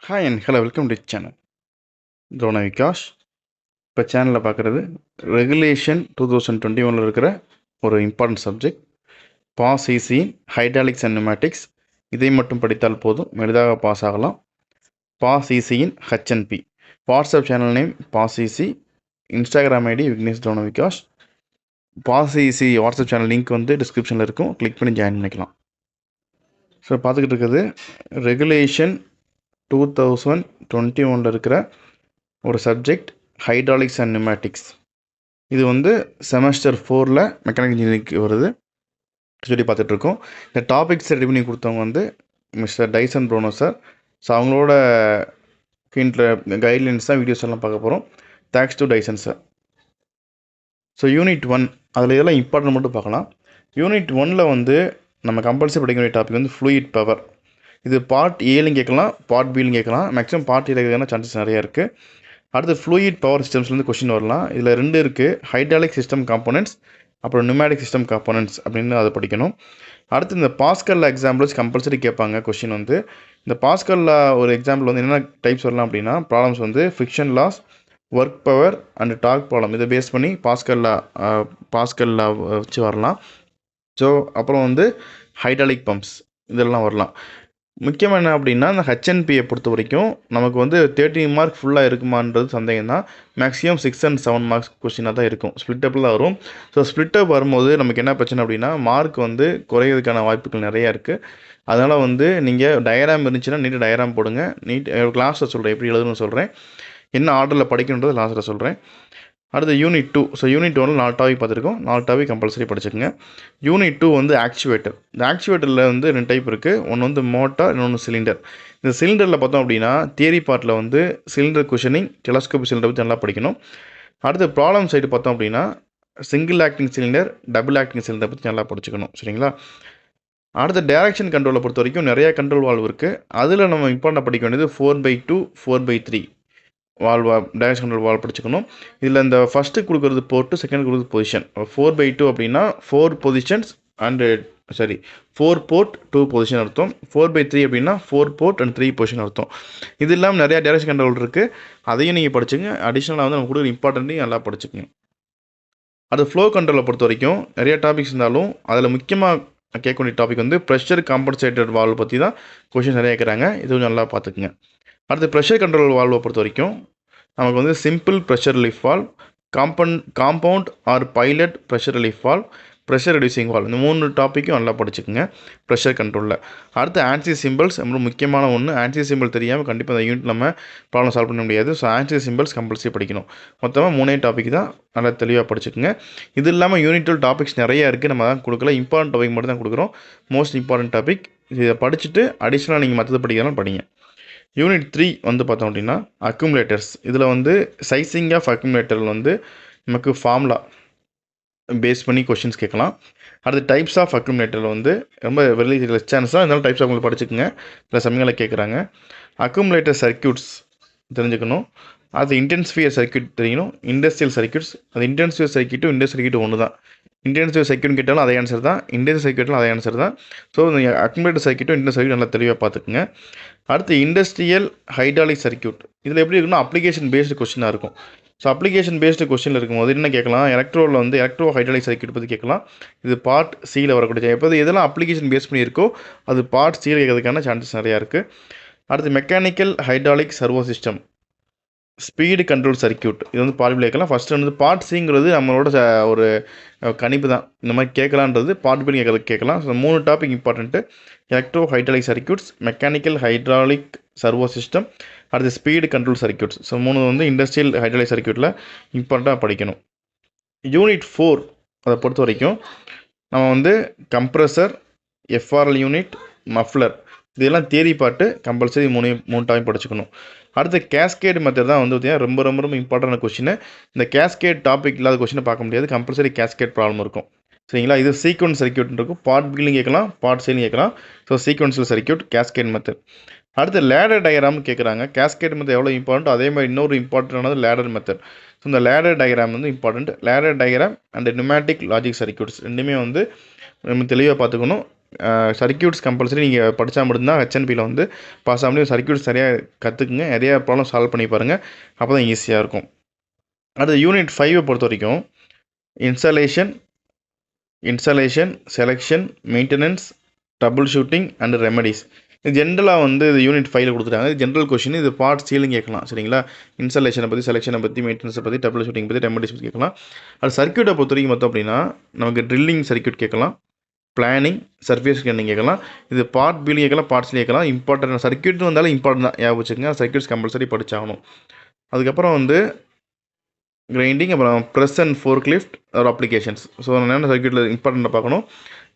Hi and hello welcome to channel Drona Vikash. இப்போ சேனலில் பார்க்குறது ரெகுலேஷன் 2021 இருக்கிற ஒரு important subject pass easy hydraulics and pneumatics. இதை மட்டும் படித்தால் போதும், எளிதாக பாஸ் ஆகலாம். பாஸ் ஈசியின் HNP, WhatsApp channel name pass easy, Instagram ID Vignesh Drona Vikash. Pass easy WhatsApp channel link வந்து டிஸ்கிரிப்ஷனில் இருக்கும், கிளிக் பண்ணி ஜாயின் பண்ணிக்கலாம். ஸோ பார்த்துக்கிட்டு இருக்கிறது ரெகுலேஷன் 2021 இருக்கிற ஒரு சப்ஜெக்ட் ஹைட்ராலிக்ஸ் அண்ட் நியூமேட்டிக்ஸ். இது வந்து செமஸ்டர் 4 மெக்கானிக்கல் இன்ஜினியரிங்க்கு வருது சொல்லி பார்த்துட்ருக்கோம். இந்த டாபிக்ஸ் ரெடி பண்ணி கொடுத்தவங்க வந்து mister Tyson Bruno sir. So அவங்களோட கைட்லைன்ஸ் தான் வீடியோஸ் எல்லாம் பார்க்க போகிறோம். Thanks to Tyson sir. So unit 1 அதில் இதெல்லாம் இம்பார்ட்டன்ட் மட்டும் பார்க்கலாம். யூனிட் 1 வந்து நம்ம கம்பல்சரி படிக்க வேண்டிய டாபிக் வந்து ஃப்ளூயிட் பவர். இது பார்ட் ஏலையும் கேட்கலாம், பார்ட் பிலையும் கேட்கலாம். மேக்ஸிமம் பார்ட் ஏல கேட்கலாம் சான்சஸ் நிறையா இருக்குது. அடுத்து ஃப்ளூயிட் பவர் சிஸ்டம்ஸ்லேருந்து கொஸ்டின் வரலாம். இதில் 2 இருக்குது, ஹைட்ராலிக் சிஸ்டம் காம்போனன்ட்ஸ், அப்புறம் நியூமேட்டிக் சிஸ்டம் காம்போனன்ட்ஸ் அப்படின்னு அதை படிக்கணும். அடுத்து இந்த பாஸ்கல் எக்ஸாம்பிள்ஸ் கம்பல்சரி கேட்பாங்க கொஸ்டின் வந்து. இந்த பாஸ்கலில் ஒரு எக்ஸாம்பிள் வந்து என்னென்ன டைப்ஸ் வரலாம் அப்படின்னா, ப்ராப்ளம்ஸ் வந்து friction loss, work power and torque problem. இதை பேஸ் பண்ணி பாஸ்கலில் வச்சு வரலாம். ஸோ அப்புறம் வந்து ஹைட்ராலிக் பம்ப்ஸ் இதெல்லாம் வரலாம். முக்கியமாக என்ன அப்படின்னா, இந்த ஹெச்என்பியை பொறுத்த வரைக்கும் நமக்கு வந்து 13 மார்க் ஃபுல்லாக இருக்குமான்றது சந்தேகம் தான். மேக்ஸிமம் 6 and 7 மார்க்ஸ் கொஸ்டினாக தான் இருக்கும், ஸ்ப்ளிட்டப்பில் தான் வரும். ஸோ ஸ்ப்ளிட்டப் வரும்போது நமக்கு என்ன பிரச்சனை அப்படின்னா, மார்க் வந்து குறையிறதுக்கான வாய்ப்புகள் நிறையா இருக்குது. அதனால் வந்து நீங்கள் டயக்ராம் இருந்துச்சுன்னா நீட்டு டயக்ராம் போடுங்க. கிளாஸில் சொல்கிறேன் எப்படி எழுதுன்னு சொல்கிறேன், என்ன ஆர்டரில் படிக்கணுன்றது லாஸ்ட்டில் சொல்கிறேன். அடுத்து யூனிட் 2. ஸோ யூனிட் 1 4 டாபிக் பார்த்துருக்கோம், 4 டாபிக் கம்பல்சரி படிச்சுக்கோங்க. யூனிட் 2 வந்து ஆக்சுவேட்டர். இந்த ஆக்சுவேட்டரில் வந்து 2 டைப் இருக்குது. ஒன்று வந்து மோட்டார், இன்னொன்று சிலிண்டர். இந்த சிலிண்டரில் பார்த்தோம் அப்படின்னா தியரி பார்ட்டில் வந்து சிலிண்டர் குஷனிங், டெலஸ்கோபிக் சிலிண்டர் பற்றி நல்லா படிக்கணும். அடுத்து ப்ராப்ளம் சைடு பார்த்தோம் அப்படின்னா single acting cylinder, double acting cylinder பற்றி நல்லா படிச்சுக்கணும், சரிங்களா? அடுத்த டைரக்ஷன் கண்ட்ரோலை பொறுத்த வரைக்கும் நிறையா கண்ட்ரோல் வால்வ் இருக்குது. அதில் நம்ம இம்பார்ட்டன்ட் படிக்க வேண்டியது 4/2, 4/3 டைரக்ஷன் கண்ட்ரோல் வால்வ் படிச்சுக்கணும். இதில் இந்த ஃபஸ்ட்டு கொடுக்குறது போர்ட்டு, செகண்ட் கொடுக்குறது பொசிஷன். 4/2 அப்படின்னா 4 பொசிஷன்ஸ் அண்டு 4 போர்ட் 2 பொசிஷன் அர்த்தம். 4/3 அப்படின்னா 4 போர்ட் அண்ட் 3 பொசிஷன் அர்த்தம். இது இல்லாமல் நிறையா டைரக்ஷன் கண்ட்ரோல் இருக்குது, அதையும் நீங்கள் படிச்சுங்க. அடிஷ்னலாக வந்து நம்ம கொடுக்குற இம்பார்ட்டண்ட்டையும் நல்லா படிச்சுக்கோங்க. அது ஃப்ளோ கண்ட்ரோலை பொறுத்த வரைக்கும் நிறைய டாபிக்ஸ் இருந்தாலும் அதில் முக்கியமாக கேட்கக்கூடிய டாபிக் வந்து ப்ரெஷர் காம்பன்சேட்டட் வால்வ் பற்றி தான் கொஷின் நிறைய கேட்குறாங்க. இதுவும் நல்லா பார்த்துக்குங்க. அடுத்து ப்ரெஷர் கண்ட்ரோல் வால்வை பொறுத்த வரைக்கும் நமக்கு வந்து simple pressure relief valve, compound or pilot pressure relief valve, pressure reducing valve, இந்த 3 டாப்பிக்கும் நல்லா படிச்சுக்குங்க ப்ரெஷர் கண்ட்ரோலில். அடுத்து ஆன்சி சிம்பிள்ஸ் ரொம்ப முக்கியமான ஒன்று. ஆன்சி சிம்பிள் தெரியாமல் கண்டிப்பாக அந்த யூனிட் நம்ம ப்ராப்ளம் சால்வ் பண்ண முடியாது. ஸோ ஆன்சி சிம்பிள்ஸ் கம்பல்சரி படிக்கணும். மொத்தமாக 3 டாபிக் தான், நல்லா தெளிவாக படிச்சுக்குங்க. இது இல்லாமல் யூனிட் 12 டாபிக்ஸ் நிறையா இருக்குது, நம்ம தான் கொடுக்கல. இம்பார்ட்டன்ட் டாபிக் மட்டும் தான் கொடுக்குறோம், மோஸ்ட் இம்பார்ட்டன்ட் டாபிக். இதை படிச்சுட்டு அடிஷ்னலாக நீங்கள் மற்றது படிக்கிறதாலும் படிங்க. யூனிட் 3 வந்து பார்த்தோம் அப்படின்னா அக்குமுலேட்டர்ஸ். இதில் வந்து சைசிங் ஆஃப் அக்குமுலேட்டரில் வந்து நமக்கு ஃபார்முலா பேஸ் பண்ணி கொஷின்ஸ் கேட்கலாம். அடுத்து டைப்ஸ் ஆஃப் அக்குமுலேட்டரில் வந்து ரொம்ப வெரி லெஸ் சான்ஸ் தான், இருந்தாலும் டைப்ஸ் ஆஃப் உங்களுக்கு படிச்சுக்கோங்க. இதில் சமயங்களை கேட்குறாங்க. அக்குமுலேட்டர் சர்க்யூட்ஸ் தெரிஞ்சுக்கணும். அது இன்டென்சிஃபையர் சர்க்யூட் தெரியணும். இண்டஸ்ட்ரியல் சர்க்யூட்ஸ், அது இன்டென்சிஃபையர் சர்க்யூட்டும் இண்டஸ்ட்ரியல் சர்க்யூட்டும் ஒன்று தான். இன்டென்சிவ் சர்க்யூட் கேட்டாலும் அதே ஆன்சர் தான், இண்டஸ்ட்ரியல் சர்க்யூட்டும் அதே ஆன்சர் தான். ஸோ இந்த அக்குமுலேட்டர் சர்க்யூட்டும் இண்டஸ்ட்ரியல் சர்க்யூட் நல்லா தெளிவாக பார்த்துக்குங்க. அடுத்து இண்டஸ்ட்ரியல் ஹைட்ராலிக் சர்க்யூட். இதில் எப்படி இருக்குன்னா அப்ளிகேஷன் பேஸ்டு கொஸ்டினாக இருக்கும். ஸோ அப்ளிகேஷன் பேஸ்டு கொஸ்டினில் இருக்கும்போது என்ன கேட்கலாம், எலக்ட்ரோவில் வந்து எலக்ட்ரோ ஹைட்ராலிக் சர்க்யூட் பற்றி கேட்கலாம். இது பார்ட் சியில் வரக்கூடிய, எப்போது எதெல்லாம் அப்ளிகேஷன் பேஸ் பண்ணி இருக்கோ அது பார்ட் சியில் கேட்கறதுக்கான சான்சஸ் நிறையா இருக்குது. அடுத்து mechanical hydraulic servo system, speed control circuit, இது வந்து பார்ட் கேட்கலாம். ஃபஸ்ட்டு வந்து பார்ட் சிங்கிறது நம்மளோட ஒரு கணிப்பு தான், இந்த மாதிரி கேட்கலான்றது பார்ட் பி கேட்கலாம். So 3 topic important: electro hydraulic circuits, mechanical hydraulic servo system, அடுத்து ஸ்பீடு கண்ட்ரோல் சர்க்யூட்ஸ். ஸோ 3 வந்து இண்டஸ்ட்ரியல் ஹைட்ராலிக் சர்க்யூட்டில் இம்பார்ட்டண்ட்டாக படிக்கணும். யூனிட் 4 அதை பொறுத்த வரைக்கும் நம்ம வந்து கம்ப்ரஸர், எஃப்ஆர்எல் யூனிட், மஃப்ளர், இதெல்லாம் தியரி பார்ட்டு கம்பல்சரி 3 டாபிக் படிச்சுக்கணும். அடுத்து கேஸ்கேட் மெத்தட் தான் வந்து பார்த்தீங்கன்னா ரொம்ப ரொம்ப ரொம்ப இம்பார்ட்டன்ட் கொஷின். இந்த கேஸ்கேட் டாபிக் இல்லாத கொஷினை பார்க்க முடியாது, கம்பல்சரி கேஸ்கேட் ப்ராப்ளம் இருக்கும், சரிங்களா? இது சீக்வன்ஸ் சர்க்யூட் இருக்கும், பார்ட் பிலையும் கேட்கலாம், பார்ட் சிலையும் கேட்கலாம். ஸோ சீக்வன்ஸில் சர்க்யூட், கேஸ்கேட் மெத்தட். அடுத்து லேடர் டயக்ராம் கேட்குறாங்க. கேஸ்கேட் மெத்தட் எவ்வளோ இம்பார்ட்டன்ட், அதே மாதிரி இன்னொரு இம்பார்ட்டன்டானது லேடர் மெத்தட். ஸோ இந்த லேடர் டயக்ராம் வந்து important. Ladder diagram and pneumatic logic circuits ரெண்டுமே வந்து நம்ம தெளிவாக பார்த்துக்கணும். சர்க்யூட்ஸ் கம்பல்சரி நீங்கள் படித்தா மட்டும்தான் ஹெச்என்பியில் வந்து பாஸ் ஆக முடியும். சர்க்யூட்ஸ் சரியாக கற்றுக்குங்க, நிறையா ப்ராப்ளம் சால்வ் பண்ணி பாருங்கள், அப்போ தான் ஈஸியாக இருக்கும். அடுத்து யூனிட் 5 பொறுத்த வரைக்கும் installation, selection, maintenance, trouble shooting and remedies. இது ஜென்ரலாக வந்து இது யூனிட் 5 கொடுத்துட்டாங்க. இது ஜென்ரல் கொஷின். இது பார்ட் சீலும் கேட்கலாம். சரிங்களா? இன்ஸ்டாலேஷனை பற்றி, செலெக்ஷனை பற்றி, மெயின்டெனன்ஸை பற்றி, ட்ரபிள் ஷூட்டிங் பற்றி, ரெமடிஸ் பற்றி கேட்கலாம். அது சர்க்யூட்டை பொறுத்த வரைக்கும் பார்த்தோம் அப்படின்னா நமக்கு ட்ரில்லிங் சர்க்யூட் கேட்கலாம், பிளானிங், சர்ஃபேஸ் ஸ்கேனிங் கேட்கலாம். இது பார்ட் பிலையும் கேட்கலாம், பார்ட்ஸ்லையும் கேட்கலாம். இம்பார்ட்டன்ட் சர்க்யூட்னு வந்தாலும் இம்பார்ட்டன் தான், ஞாபகம் வச்சுக்கோங்க. சர்க்யூட்ஸ் கம்பல்சரி படிச்சாகணும். அதுக்கப்புறம் வந்து கிரைண்டிங், அப்புறம் ப்ரெஸ் அண்ட் ஃபோர்க் லிஃப்ட் ஒரு அப்ளிகேஷன்ஸ். ஸோ என்னென்ன சர்க்யூட்டில் இம்பார்ட்டண்ட்டாக பார்க்கணும்,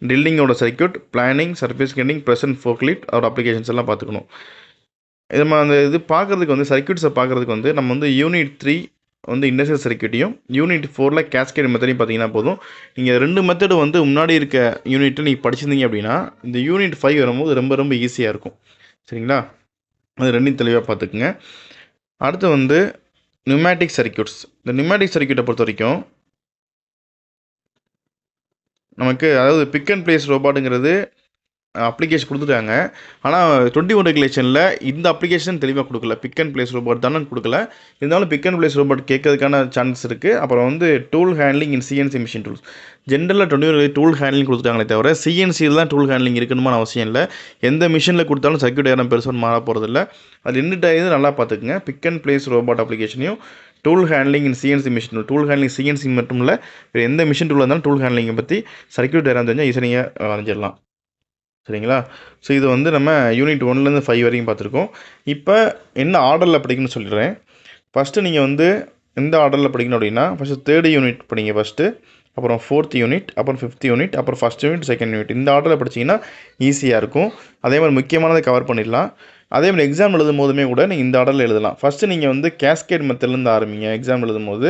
ட்ரில்லிங்கோட circuit, planing, surface scanning, press and fork lift ஒரு அப்ளிகேஷன்ஸ் எல்லாம் பார்த்துக்கணும். நம்ம அந்த இது பார்க்குறதுக்கு வந்து சர்க்யூட்ஸை பார்க்குறதுக்கு வந்து நம்ம வந்து யூனிட் 3 வந்து இண்டஸ்ட்ரியல் சர்க்யூட்டையும், யூனிட் 4 கேஸ்கேட் மெத்தடையும் பார்த்தீங்கன்னா போதும். நீங்கள் 2 மெத்தடு வந்து முன்னாடி இருக்க யூனிட்டை நீங்கள் படிச்சிருந்தீங்க அப்படின்னா இந்த யூனிட் 5 வரும்போது ரொம்ப ரொம்ப ஈஸியாக இருக்கும். சரிங்களா? அது ரெண்டையும் தெளிவாக பார்த்துக்குங்க. அடுத்து வந்து நியூமேட்டிக் சர்க்யூட்ஸ். இந்த நியூமேட்டிக் சர்க்யூட்டை பொறுத்த வரைக்கும் நமக்கு அதாவது பிக் அண்ட் பிளேஸ் ரோபாட்டுங்கிறது அப்ளிகேஷன் கொடுத்துட்டாங்க. ஆனால் 21 ரெகுலேஷனில் இந்த அப்ளிகேஷன் தெளிவாக கொடுக்கல. பிக் அண்ட் பிளேஸ் ரோபாட் தானே கொடுக்கல. இருந்தாலும் பிக் அண்ட் பிளேஸ் ரோபாட் கேட்கறதுக்கான சான்ஸ் இருக்குது. அப்புறம் வந்து tool handling in CNC machine tools. ஜென்ரலாக 21 டூல் ஹேண்ட்லிங் கொடுத்துட்டாங்களே தவிர சிஎன்சியில் தான் டூல் ஹேண்ட்லிங் இருக்கணுமான அவசியம் இல்லை. எந்த மிஷினில் கொடுத்தாலும் சர்க்யூட் யாரும் பெருசாக மாற போகிறதில்ல. அது ரெண்டு நல்லா பார்த்துக்குங்க. பிக் அண்ட் பிளேஸ் ரோபாட் அப்ளிகேஷனையும் tool handling in CNC machine. Tool handling CNC மட்டும் இல்லை, எந்த மிஷின் டூல் இருந்தாலும் டூல் ஹேண்ட்லிங்கை பற்றி சர்க்யூட் யாரும் தெரிஞ்சால் ஈஸியாக வரைஞ்சிடலாம். சரிங்களா? ஸோ இது வந்து நம்ம யூனிட் 1லேருந்து 5 வரைக்கும் பார்த்துருக்கோம். இப்போ என்ன ஆர்டரில் படிக்கணும்னு சொல்லிடுறேன். ஃபஸ்ட்டு நீங்கள் வந்து எந்த ஆர்டரில் படிக்கணும் அப்படின்னா ஃபஸ்ட்டு 3rd யூனிட் படிங்க ஃபஸ்ட்டு, அப்புறம் 4th யூனிட், அப்புறம் 5th யூனிட், அப்புறம் 1st யூனிட், 2nd யூனிட். இந்த ஆர்டரில் படிச்சிங்கன்னா ஈஸியாக இருக்கும். அதே மாதிரி முக்கியமானதை கவர் பண்ணிடலாம். அதே மாதிரி எக்ஸாம் எழுதும் போதுமே கூட நீங்கள் இந்த ஆர்டரில் எழுதலாம். ஃபஸ்ட்டு நீங்கள் வந்து கேஸ்கேட் மெத்தட்லேருந்து ஆரம்பிங்க. எக்ஸாம் எழுதும் போது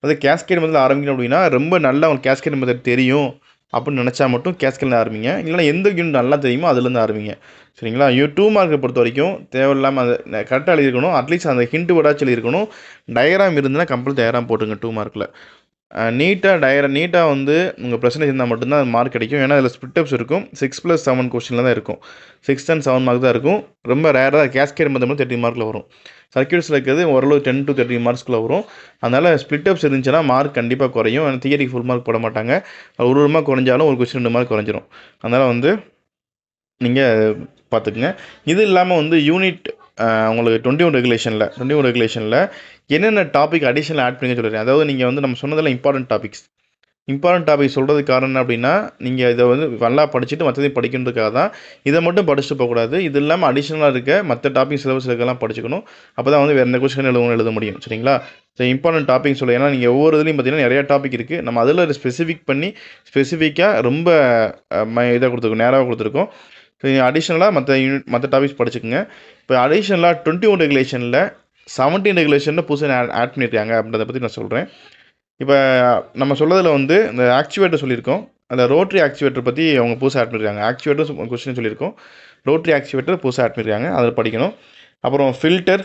அது கேஸ்கேட் மெத்தடில் ஆரம்பிக்கணும் அப்படின்னா ரொம்ப நல்லா உங்களுக்கு கேஸ்கேட் மெத்தட் தெரியும் அப்படின்னு நினச்சா மட்டும் கேஸ்கேட்லேருந்து ஆரம்பிங்க. இல்லைனா எந்த யூனிட் நல்லா தெரியுமோ அதுலேருந்து ஆரம்பிங்க. சரிங்களா? 2 மார்க்கை பொறுத்த வரைக்கும் தேவையில்லாமல் அதை கரெக்டாக எழுதிருக்கணும். அட்லீஸ்ட் அந்த ஹிண்ட் விடாச்சு எழுதிருக்கணும். டயக்ராம் இருந்துன்னா கம்பல்சரி டயக்ராம் போட்டுங்க 2 மார்க்கில். நீட்டாக வந்து உங்கள் ப்ரெசன்டேஜ் இருந்தால் மட்டும்தான் மார்க் கிடைக்கும். ஏன்னா அதில் ஸ்பிட்டப்ஸ் இருக்கும். 6+7 கொஸ்டினில் தான் இருக்கும். 6 and 7 மார்க் தான் இருக்கும். ரொம்ப ரேராக கேஸ்கேட் மெத்தட் 30 மார்க்கில் வரும். சர்க்யூட்ஸில் இருக்கிறது ஓரளவு 10 to 30 மார்க்ஸ்க்குள்ளே வரும். அதனால் ஸ்பிட்டப்ஸ் இருந்துச்சுன்னா மார்க் கண்டிப்பாக குறையும். ஏன்னா தியரிக்கு ஃபுல் மார்க் போட மாட்டாங்க. ஒரு மார்க் குறைஞ்சாலும் ஒரு கொஸ்டின் 2 மார்க் குறைஞ்சிரும். அதனால் வந்து நீங்கள் பார்த்துக்குங்க. இது இல்லாமல் வந்து யூனிட் உங்களுக்கு 21 ரெகுலேஷனில் என்னென்ன டாபிக் அடிஷனல் ஆட் பண்ணி சொல்கிறேன். அதாவது நீங்கள் வந்து நம்ம சொன்னதெல்லாம் இம்பார்ட்டன்ட் டாபிக் சொல்கிறதுக்கு காரணம் என்ன அப்படின்னா நீங்கள் இதை வந்து நல்லா படிச்சுட்டு மற்றதையும் படிக்கிறதுக்காக தான். இதை மட்டும் படிச்சுட்டு போகக்கூடாது. இது இல்லாமல் அடிஷனலாக இருக்க மற்ற டாபிக் சிலபஸ் இருக்கலாம் படிச்சுக்கணும். அப்போ தான் வந்து வேறு எந்த கொஸ்டின் எழுத முடியும். சரிங்களா? ஸோ இம்பார்ட்டன்ட் டாபிக் சொல்ல, ஏன்னா நீங்கள் ஒவ்வொரு இதுலையும் பார்த்தீங்கன்னா நிறையா டாபிக் இருக்குது. நம்ம அதில் ஸ்பெசிஃபிக்காக ரொம்ப இதாக கொடுத்துருக்கோம், நேராக கொடுத்துருக்கோம். ஸோ அடிஷ்னலாக மற்ற டாபிக்ஸ் படிச்சுக்கோங்க. இப்போ அடிஷ்னலாக 21 ரெகுலேஷனில் 17 ரெகுலேஷனில் புதுசாக ஆட் பண்ணியிருக்காங்க அப்படின்றத பற்றி நான் சொல்கிறேன். இப்போ நம்ம சொல்கிறதுல வந்து இந்த ஆக்சுவேட்டர் சொல்லியிருக்கோம். அந்த ரோட்ரி ஆக்சுவேட்டர் பற்றி அவங்க புதுசாக ஆட் பண்ணியிருக்காங்க. ஆக்சுவேட்டர் கொஸ்டின் சொல்லியிருக்கோம். ரோட்ரி ஆக்சுவேட்டர் புதுசாக ஆட் பண்ணியிருக்காங்க, அதில் படிக்கணும். அப்புறம் ஃபில்டர்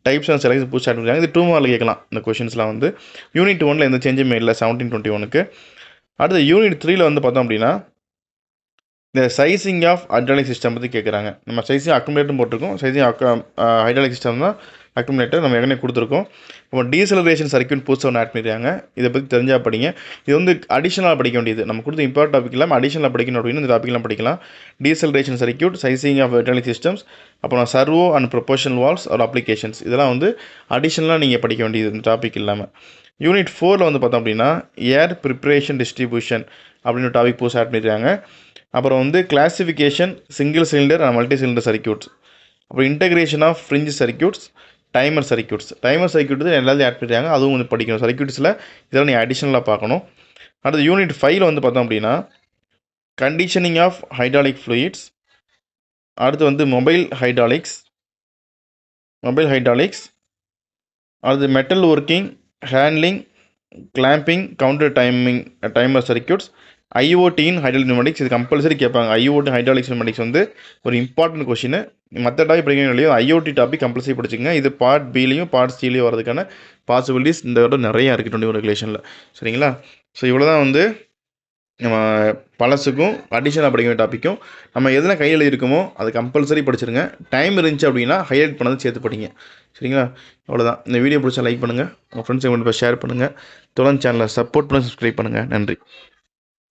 டைப்ஸ் அண்ட் செலக்ஷன் புதுசாக ஆட் பண்ணியிருக்காங்க. இது 2 மார்க்கில் கேட்கலாம். இந்த கொஷின்ஸ்லாம் வந்து யூனிட் 1ல் எந்த சேஞ்சுமே இல்லை 17-21க்கு. அடுத்து யூனிட் 3ல் வந்து பார்த்தோம் அப்படின்னா இந்த சைசிங் ஆஃப் ஹைட்ராலிக் சிஸ்டம் பற்றி கேட்குறாங்க. நம்ம சைசிங் அக்குமுலேட்டரும் போட்டிருக்கோம். சைசிங் ஹைட்ராலிக் சிஸ்டம் தான் அக்குமுலேட்டர் நம்ம ஏற்கனவே கொடுத்துருக்கோம். இப்போ டீசலரேஷன் சர்க்யூட் புதுசாக ஒன்று ஆட் பண்ணியிருக்காங்க. இதை பற்றி தெரிஞ்சால் படிங்க. இது வந்து அடிஷனலாக படிக்க வேண்டியது. நம்ம கொடுத்த இம்பார்ட் டாபிக் இல்லாமல் அடிஷனலாக படிக்கணும் அப்படின்னு இந்த டாப்பிக்லாம் படிக்கலாம். Deceleration circuit, sizing of hydraulic systems, அப்புறம் சர்வோ அண்ட் ப்ரொபோஷனல் வால்வ்ஸ் ஒரு அப்ளிகேஷன்ஸ். இதெல்லாம் வந்து அடிஷனலாக நீங்கள் படிக்க வேண்டியது இந்த டாபிக் இல்லாமல். யூனிட் 4ல் வந்து பார்த்தோம் அப்படின்னா ஏர் ப்ரிப்ரேஷன் டிஸ்ட்ரிபியூஷன் அப்படின்னு ஒரு டாபிக் புதுசாக ஆட் பண்ணியிருக்காங்க. அப்புறம் வந்து classification single cylinder and multi cylinder circuits, அப்புறம் integration of fringe circuits, timer circuit எல்லாத்தையும் ஆட் பண்ணிருக்காங்க. அதுவும் வந்து படிக்கணும். சர்க்யூட்ஸில் இதெல்லாம் நீங்கள் அடிஷ்னலாக பார்க்கணும். அடுத்து யூனிட் 5ல் வந்து பார்த்தோம் அப்படின்னா கண்டிஷனிங் ஆஃப் ஹைட்ராலிக் ஃப்ளூயிட்ஸ், அடுத்து வந்து மொபைல் ஹைட்ராலிக்ஸ், அடுத்து metal working, handling, clamping, counter timer circuits, ஐஓடியின் ஹைட்ராலிக் நியூமேட்டிக்ஸ். இது கம்பல்சரி கேட்பாங்க. ஐஓடி ஹைட்ராலிக்ஸ் நியூமேட்டிக்ஸ் வந்து ஒரு இம்பார்ட்டன்ட் கொஷின். மற்ற டாபிக் படிக்கணும் இல்லையோ ஐஓடி டாபிக் கம்பல்சரி படிச்சுங்க. இது பார்ட் பிலையும் பார்ட் சிலையும் வரதுக்கான பாசிபிலிட்டிஸ் இந்த விட நிறையா இருக்குது 21 ரெகுலேஷனில். சரிங்களா? ஸோ இவ்வளோ தான் வந்து நம்ம பழசுக்கும் அடிஷனலாக படிக்க வேண்டிய டாப்பிக்கும் நம்ம எதில் கையில் இருக்குமோ அது கம்பல்சரி படிச்சிருங்க. டைம் இருந்துச்சு அப்படின்னா ஹைலைட் பண்ணதை சேர்த்து படிங்க. சரிங்களா? அவ்வளோதான். இந்த வீடியோ பிடிச்சா லைக் பண்ணுங்கள், உங்கள் ஃப்ரெண்ட்ஸுக்கு கொண்டு போய் ஷேர் பண்ணுங்கள், தொடர்ந்து சேனலை சப்போர்ட் பண்ணி சப்ஸ்கிரைப் பண்ணுங்கள். நன்றி.